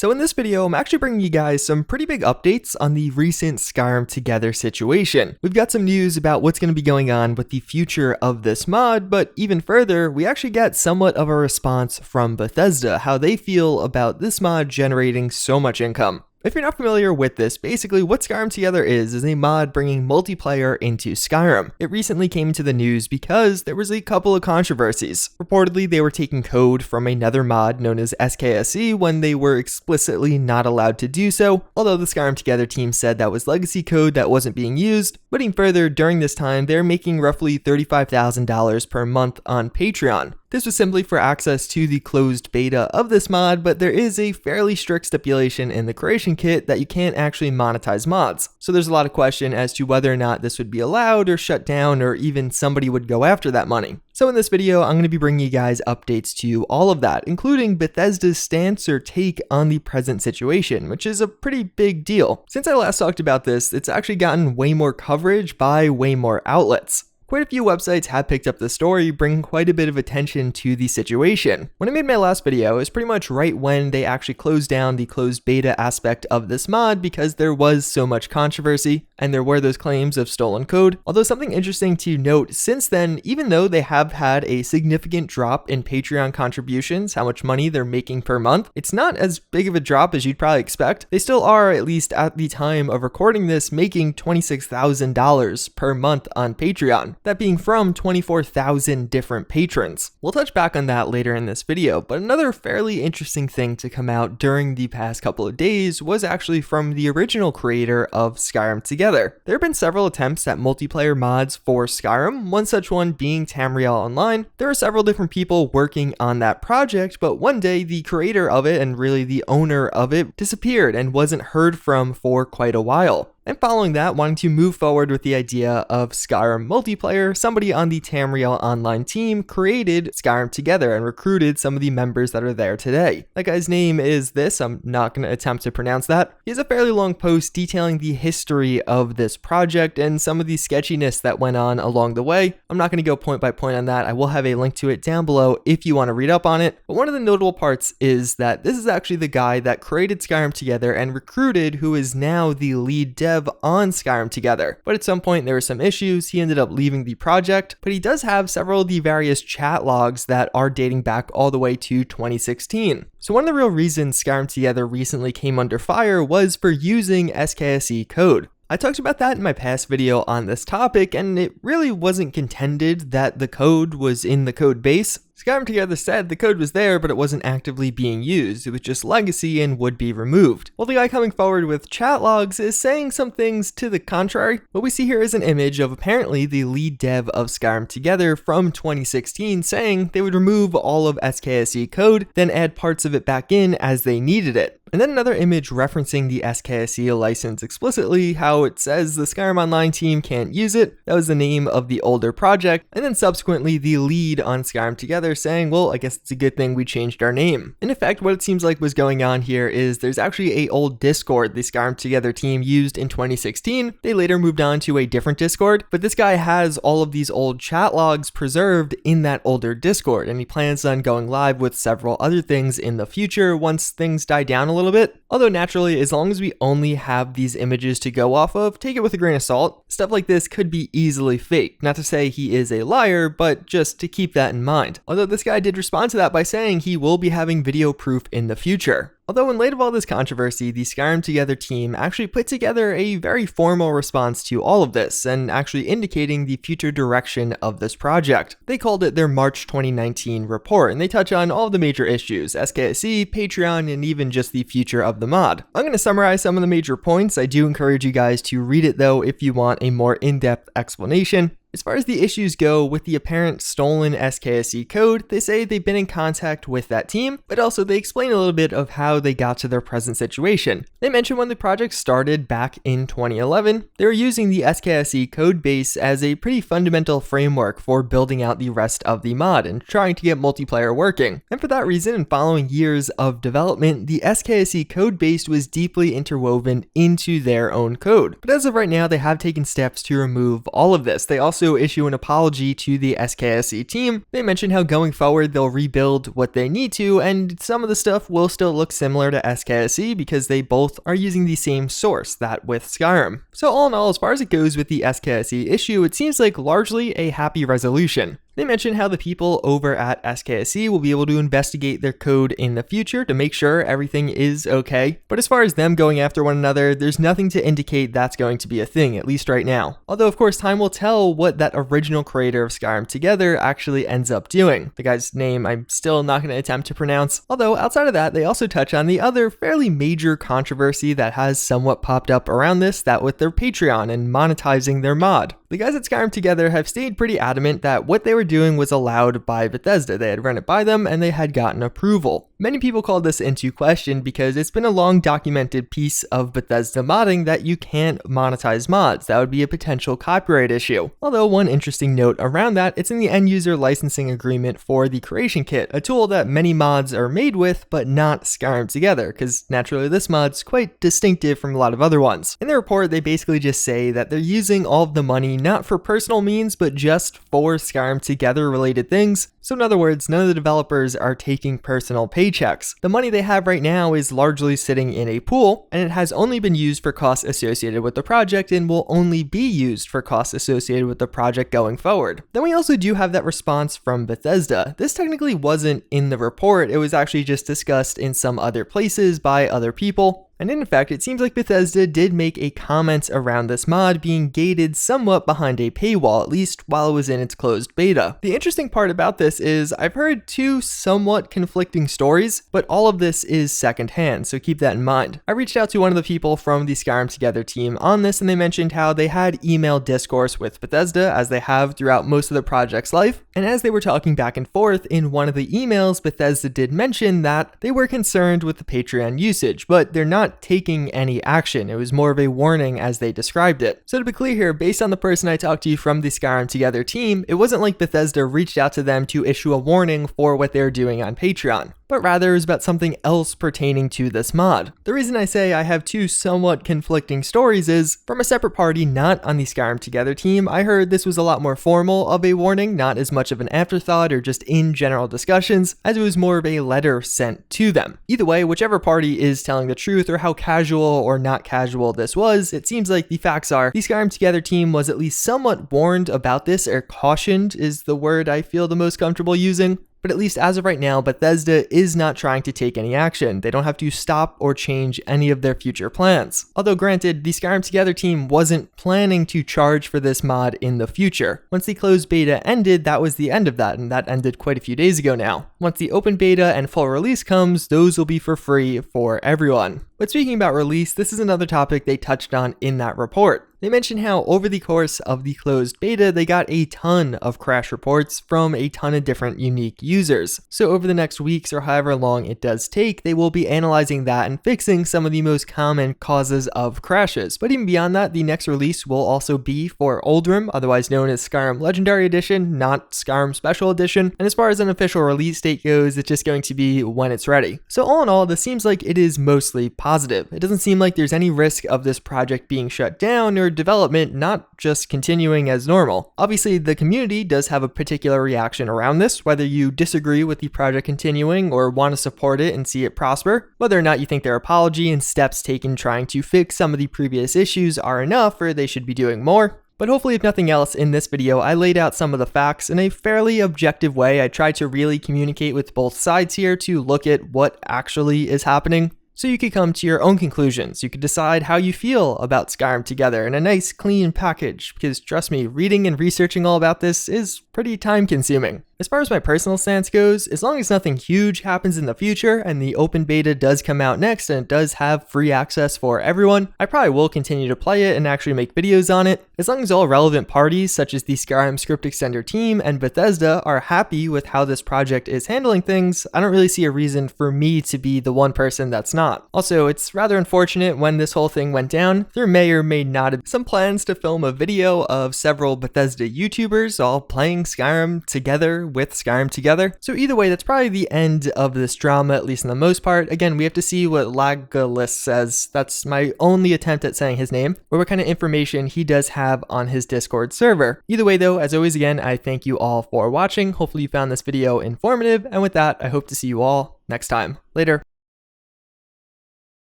So in this video, I'm actually bringing you guys some pretty big updates on the recent Skyrim Together situation. We've got some news about what's going to be going on with the future of this mod, but even further, we actually got somewhat of a response from Bethesda, how they feel about this mod generating so much income. If you're not familiar with this, basically what Skyrim Together is a mod bringing multiplayer into Skyrim. It recently came into the news because there was a couple of controversies. Reportedly, they were taking code from another mod known as SKSE when they were explicitly not allowed to do so, although the Skyrim Together team said that was legacy code that wasn't being used. But even further, during this time, they're making roughly $35,000 per month on Patreon. This was simply for access to the closed beta of this mod, but there is a fairly strict stipulation in the Creation Kit that you can't actually monetize mods. So there's a lot of question as to whether or not this would be allowed or shut down, or even somebody would go after that money. So in this video, I'm going to be bringing you guys updates to all of that, including Bethesda's stance or take on the present situation, which is a pretty big deal. Since I last talked about this, it's actually gotten way more coverage by way more outlets. Quite a few websites have picked up the story, bringing quite a bit of attention to the situation. When I made my last video, it was pretty much right when they actually closed down the closed beta aspect of this mod because there was so much controversy and there were those claims of stolen code. Although something interesting to note since then, even though they have had a significant drop in Patreon contributions, how much money they're making per month, it's not as big of a drop as you'd probably expect. They still are, at least at the time of recording this, making $26,000 per month on Patreon. That being from 24,000 different patrons. We'll touch back on that later in this video, but another fairly interesting thing to come out during the past couple of days was actually from the original creator of Skyrim Together. There have been several attempts at multiplayer mods for Skyrim, one such one being Tamriel Online. There are several different people working on that project, but one day the creator of it, and really the owner of it, disappeared and wasn't heard from for quite a while. And following that, wanting to move forward with the idea of Skyrim multiplayer, somebody on the Tamriel Online team created Skyrim Together and recruited some of the members that are there today. That guy's name is this, I'm not going to attempt to pronounce that. He has a fairly long post detailing the history of this project and some of the sketchiness that went on along the way. I'm not going to go point by point on that. I will have a link to it down below if you want to read up on it. But one of the notable parts is that this is actually the guy that created Skyrim Together and recruited who is now the lead dev on Skyrim Together. But at some point there were some issues, he ended up leaving the project, but he does have several of the various chat logs that are dating back all the way to 2016. So one of the real reasons Skyrim Together recently came under fire was for using SKSE code. I talked about that in my past video on this topic, and it really wasn't contended that the code was in the code base. Skyrim Together said the code was there, but it wasn't actively being used. It was just legacy and would be removed. Well, the guy coming forward with chat logs is saying some things to the contrary. What we see here is an image of apparently the lead dev of Skyrim Together from 2016 saying they would remove all of SKSE code, then add parts of it back in as they needed it. And then another image referencing the SKSE license explicitly, how it says the Skyrim Online team can't use it. That was the name of the older project. And then subsequently the lead on Skyrim Together saying, well, I guess it's a good thing we changed our name. In effect, what it seems like was going on here is there's actually a old Discord the Skyrim Together team used in 2016. They later moved on to a different Discord, but this guy has all of these old chat logs preserved in that older Discord, and he plans on going live with several other things in the future once things die down a little bit. Although naturally, as long as we only have these images to go off of, take it with a grain of salt. Stuff like this could be easily faked. Not to say he is a liar, but just to keep that in mind. Although this guy did respond to that by saying he will be having video proof in the future. Although in light of all this controversy, the Skyrim Together team actually put together a very formal response to all of this and actually indicating the future direction of this project. They called it their March 2019 report, and they touch on all the major issues, SKSE, Patreon, and even just the future of the mod. I'm going to summarize some of the major points. I do encourage you guys to read it though if you want a more in-depth explanation. As far as the issues go with the apparent stolen SKSE code, they say they've been in contact with that team, but also they explain a little bit of how they got to their present situation. They mention when the project started back in 2011, they were using the SKSE code base as a pretty fundamental framework for building out the rest of the mod and trying to get multiplayer working. And for that reason, and following years of development, the SKSE code base was deeply interwoven into their own code. But as of right now, they have taken steps to remove all of this. They also also issue an apology to the SKSE team. They mention how going forward they'll rebuild what they need to, and some of the stuff will still look similar to SKSE because they both are using the same source, that with Skyrim. So all in all, as far as it goes with the SKSE issue, it seems like largely a happy resolution. They mention how the people over at SKSE will be able to investigate their code in the future to make sure everything is okay. But as far as them going after one another, there's nothing to indicate that's going to be a thing, at least right now. Although of course time will tell what that original creator of Skyrim Together actually ends up doing. The guy's name I'm still not going to attempt to pronounce. Although outside of that, they also touch on the other fairly major controversy that has somewhat popped up around this, that with their Patreon and monetizing their mod. The guys at Skyrim Together have stayed pretty adamant that what they were doing was allowed by Bethesda. They had run it by them and they had gotten approval. Many people called this into question because it's been a long documented piece of Bethesda modding that you can't monetize mods. That would be a potential copyright issue. Although one interesting note around that, it's in the end user licensing agreement for the Creation Kit, a tool that many mods are made with, but not Skyrim Together, because naturally this mod's quite distinctive from a lot of other ones. In the report, they basically just say that they're using all of the money not for personal means, but just for Skyrim Together related things. So in other words, none of the developers are taking personal paychecks. The money they have right now is largely sitting in a pool, and it has only been used for costs associated with the project and will only be used for costs associated with the project going forward. Then we also do have that response from Bethesda. This technically wasn't in the report, it was actually just discussed in some other places by other people. And in fact, it seems like Bethesda did make a comment around this mod being gated somewhat behind a paywall, at least while it was in its closed beta. The interesting part about this is I've heard two somewhat conflicting stories, but all of this is secondhand, so keep that in mind. I reached out to one of the people from the Skyrim Together team on this, and they mentioned how they had email discourse with Bethesda, as they have throughout most of the project's life. And as they were talking back and forth, in one of the emails, Bethesda did mention that they were concerned with the Patreon usage, but they're not taking any action. It was more of a warning as they described it. So to be clear here, based on the person I talked to from the Skyrim Together team, it wasn't like Bethesda reached out to them to issue a warning for what they're doing on Patreon, but rather it was about something else pertaining to this mod. The reason I say I have two somewhat conflicting stories is, from a separate party not on the Skyrim Together team, I heard this was a lot more formal of a warning, not as much of an afterthought or just in general discussions, as it was more of a letter sent to them. Either way, whichever party is telling the truth or how casual or not casual this was, it seems like the facts are the Skyrim Together team was at least somewhat warned about this, or cautioned is the word I feel the most comfortable using. But at least as of right now, Bethesda is not trying to take any action. They don't have to stop or change any of their future plans. Although granted, the Skyrim Together team wasn't planning to charge for this mod in the future. Once the closed beta ended, that was the end of that, and that ended quite a few days ago now. Once the open beta and full release comes, those will be for free for everyone. But speaking about release, this is another topic they touched on in that report. They mentioned how over the course of the closed beta, they got a ton of crash reports from a ton of different unique users. So over the next weeks or however long it does take, they will be analyzing that and fixing some of the most common causes of crashes. But even beyond that, the next release will also be for Uldrim, otherwise known as Skyrim Legendary Edition, not Skyrim Special Edition. And as far as an official release date goes, it's just going to be when it's ready. So all in all, this seems like it is mostly positive. It doesn't seem like there's any risk of this project being shut down or development not just continuing as normal. Obviously, the community does have a particular reaction around this, whether you disagree with the project continuing or want to support it and see it prosper, whether or not you think their apology and steps taken trying to fix some of the previous issues are enough or they should be doing more. But hopefully, if nothing else, in this video, I laid out some of the facts in a fairly objective way. I tried to really communicate with both sides here to look at what actually is happening, so you could come to your own conclusions. You could decide how you feel about Skyrim Together in a nice, clean package, because trust me, reading and researching all about this is pretty time consuming. As far as my personal stance goes, as long as nothing huge happens in the future and the open beta does come out next and it does have free access for everyone, I probably will continue to play it and actually make videos on it. As long as all relevant parties such as the Skyrim Script Extender team and Bethesda are happy with how this project is handling things, I don't really see a reason for me to be the one person that's not. Also, it's rather unfortunate when this whole thing went down. There may or may not have been some plans to film a video of several Bethesda YouTubers all playing Skyrim together with Skyrim Together. So either way, that's probably the end of this drama, at least in the most part. Again, we have to see what Legolas says. That's my only attempt at saying his name, or what kind of information he does have on his Discord server. Either way though, as always, again, I thank you all for watching. Hopefully you found this video informative, and with that, I hope to see you all next time. Later.